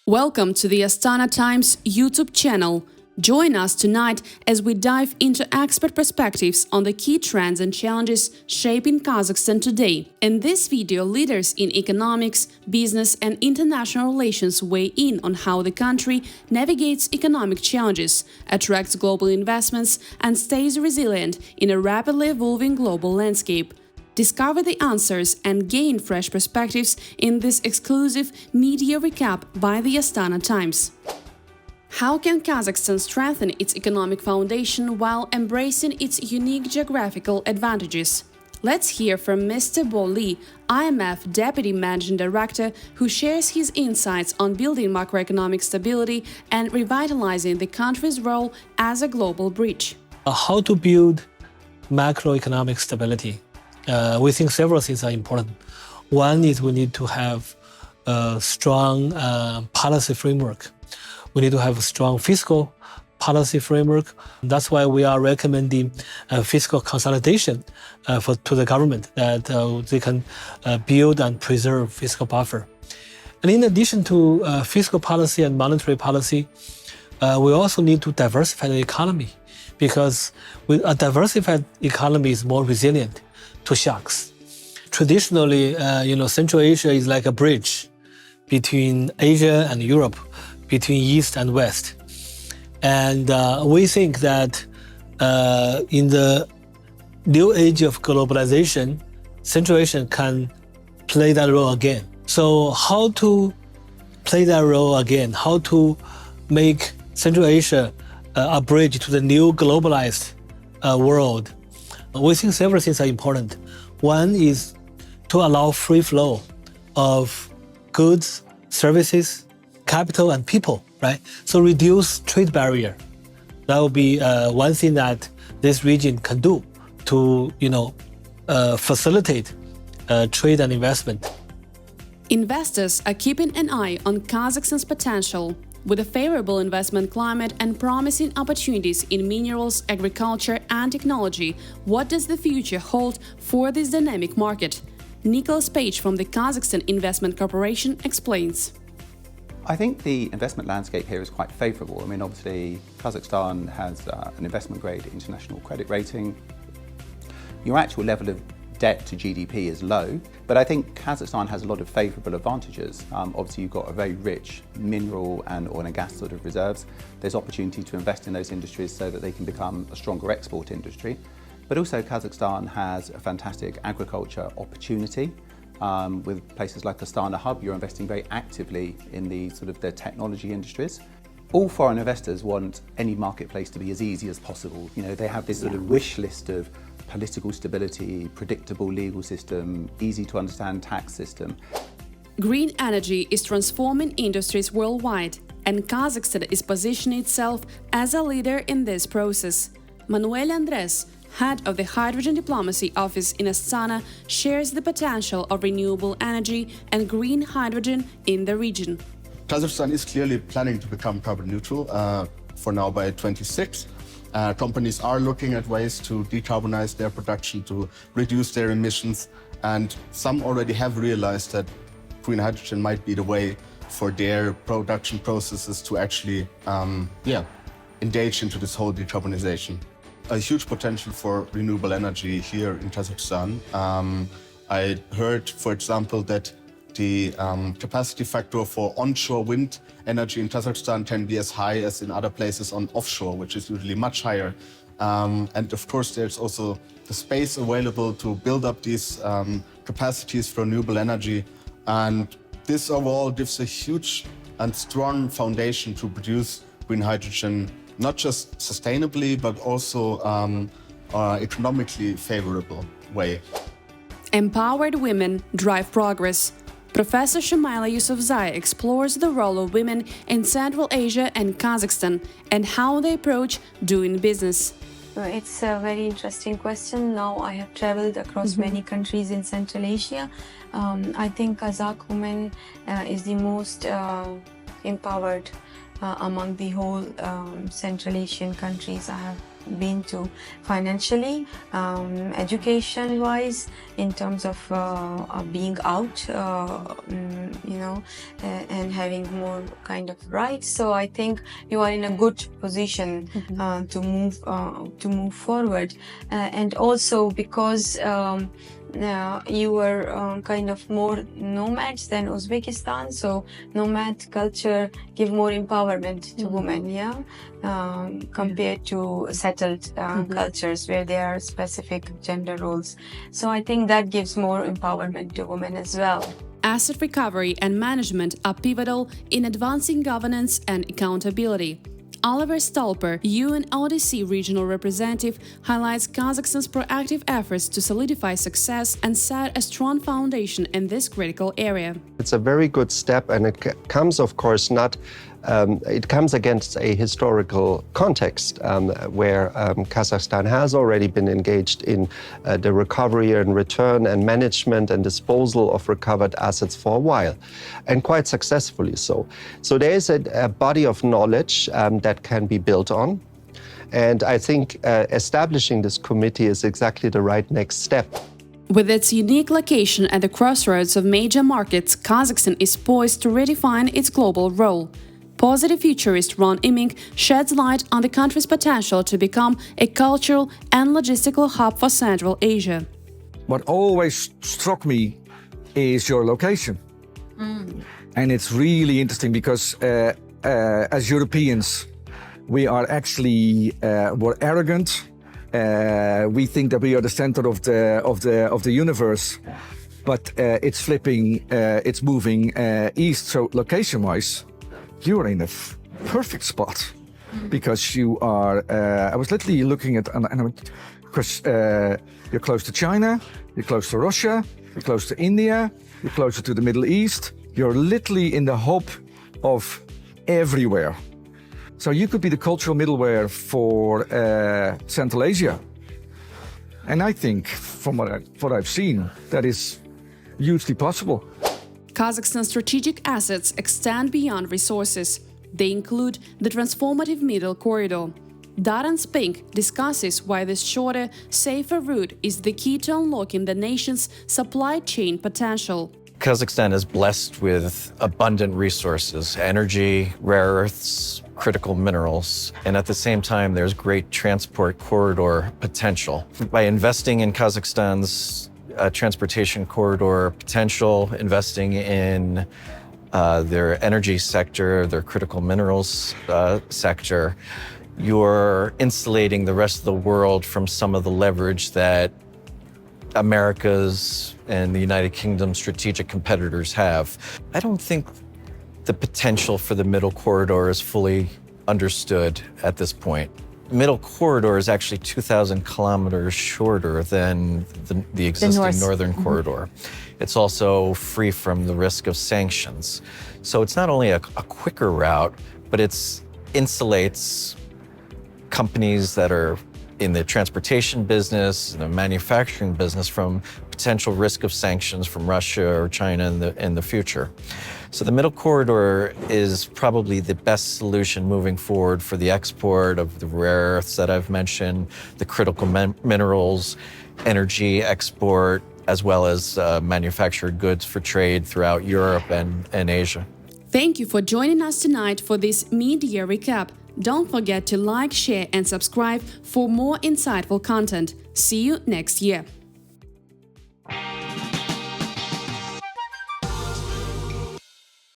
Welcome to the Astana Times YouTube channel. Join us tonight as we dive into expert perspectives on the key trends and challenges shaping Kazakhstan today. In this video, leaders in economics, business and international relations weigh in on how the country navigates economic challenges, attracts global investments and stays resilient in a rapidly evolving global landscape. Discover the answers and gain fresh perspectives in this exclusive media recap by the Astana Times. How can Kazakhstan strengthen its economic foundation while embracing its unique geographical advantages? Let's hear from Mr. Bo Li, IMF Deputy Managing Director, who shares his insights on building macroeconomic stability and revitalizing the country's role as a global bridge. How to build macroeconomic stability? We think several things are important. One is we need to have a strong policy framework. We need to have a strong fiscal policy framework. That's why we are recommending fiscal consolidation to the government, that they can build and preserve fiscal buffer. And in addition to fiscal policy and monetary policy, we also need to diversify the economy, because with a diversified economy is more resilient to shocks. Traditionally, Central Asia is like a bridge between Asia and Europe, between East and West. And we think that in the new age of globalization, Central Asia can play that role again. So how to play that role again? How to make Central Asia a bridge to the new globalized world? We think several things are important. One is to allow free flow of goods, services, capital, and people, right? So reduce trade barrier. That will be one thing that this region can do to, facilitate trade and investment. Investors are keeping an eye on Kazakhstan's potential. With a favorable investment climate and promising opportunities in minerals, agriculture and technology, what does the future hold for this dynamic market? Nicholas Page from the Kazakhstan Investment Corporation explains. I think the investment landscape here is quite favorable. I mean, obviously, Kazakhstan has an investment-grade international credit rating. Your actual level of debt to GDP is low, but I think Kazakhstan has a lot of favorable advantages. Obviously, you've got a very rich mineral and oil and gas sort of reserves. There's opportunity to invest in those industries so that they can become a stronger export industry. But also, Kazakhstan has a fantastic agriculture opportunity. With places like Astana Hub, you're investing very actively in the technology industries. All foreign investors want any marketplace to be as easy as possible. They have this sort of wish list of political stability, predictable legal system, easy to understand tax system. Green energy is transforming industries worldwide, and Kazakhstan is positioning itself as a leader in this process. Manuel Andres, head of the Hydrogen Diplomacy Office in Astana, shares the potential of renewable energy and green hydrogen in the region. Kazakhstan is clearly planning to become carbon neutral for now by 2026. Companies are looking at ways to decarbonize their production, to reduce their emissions, and some already have realized that green hydrogen might be the way for their production processes to actually engage into this whole decarbonization. A huge potential for renewable energy here in Kazakhstan. I heard, for example, that the capacity factor for onshore wind energy in Kazakhstan can be as high as in other places on offshore, which is usually much higher. And of course, there's also the space available to build up these capacities for renewable energy. And this overall gives a huge and strong foundation to produce green hydrogen, not just sustainably, but also economically favorable way. Empowered women drive progress. Professor Shumaila Yusufzai explores the role of women in Central Asia and Kazakhstan and how they approach doing business. It's a very interesting question. Now I have traveled across many countries in Central Asia. I think Kazakh women is the most empowered among the whole Central Asian countries I have been to financially, education-wise, in terms of being out, and having more kind of rights. So I think you are in a good position to move forward, and also because you were kind of more nomads than Uzbekistan, so nomad culture give more empowerment to women, compared to settled cultures where there are specific gender roles. So I think that gives more empowerment to women as well. Asset recovery and management are pivotal in advancing governance and accountability. Oliver Stolper, UNODC regional representative, highlights Kazakhstan's proactive efforts to solidify success and set a strong foundation in this critical area. It's a very good step, and it comes, of course, it comes against a historical context where Kazakhstan has already been engaged in the recovery and return and management and disposal of recovered assets for a while, and quite successfully so. So there is a body of knowledge that can be built on, and I think establishing this committee is exactly the right next step. With its unique location at the crossroads of major markets, Kazakhstan is poised to redefine its global role. Positive futurist Ron Iming sheds light on the country's potential to become a cultural and logistical hub for Central Asia. What always struck me is your location. And it's really interesting because as Europeans, we are actually more arrogant. We think that we are the center of the universe, but it's flipping, it's moving east. So location-wise, you are in a perfect spot because you are. I was literally looking at, because you're close to China, you're close to Russia, you're close to India, you're closer to the Middle East. You're literally in the hub of everywhere. So you could be the cultural middleware for Central Asia. And I think, from what I've seen, that is hugely possible. Kazakhstan's strategic assets extend beyond resources. They include the transformative Middle Corridor. Darren Spink discusses why this shorter, safer route is the key to unlocking the nation's supply chain potential. Kazakhstan is blessed with abundant resources, energy, rare earths, critical minerals, and at the same time, there's great transport corridor potential. By investing in Kazakhstan's transportation corridor potential, investing in their energy sector, their critical minerals sector, you're insulating the rest of the world from some of the leverage that America's and the United Kingdom's strategic competitors have. I don't think the potential for the Middle Corridor is fully understood at this point. Middle Corridor is actually 2,000 kilometers shorter than the existing Northern Corridor. It's also free from the risk of sanctions. So it's not only a quicker route, but it insulates companies that are in the transportation business, in the manufacturing business from potential risk of sanctions from Russia or China in the future. So the Middle Corridor is probably the best solution moving forward for the export of the rare earths that I've mentioned, the critical minerals, energy export, as well as manufactured goods for trade throughout Europe and Asia. Thank you for joining us tonight for this mid-year recap. Don't forget to like, share and subscribe for more insightful content. See you next year.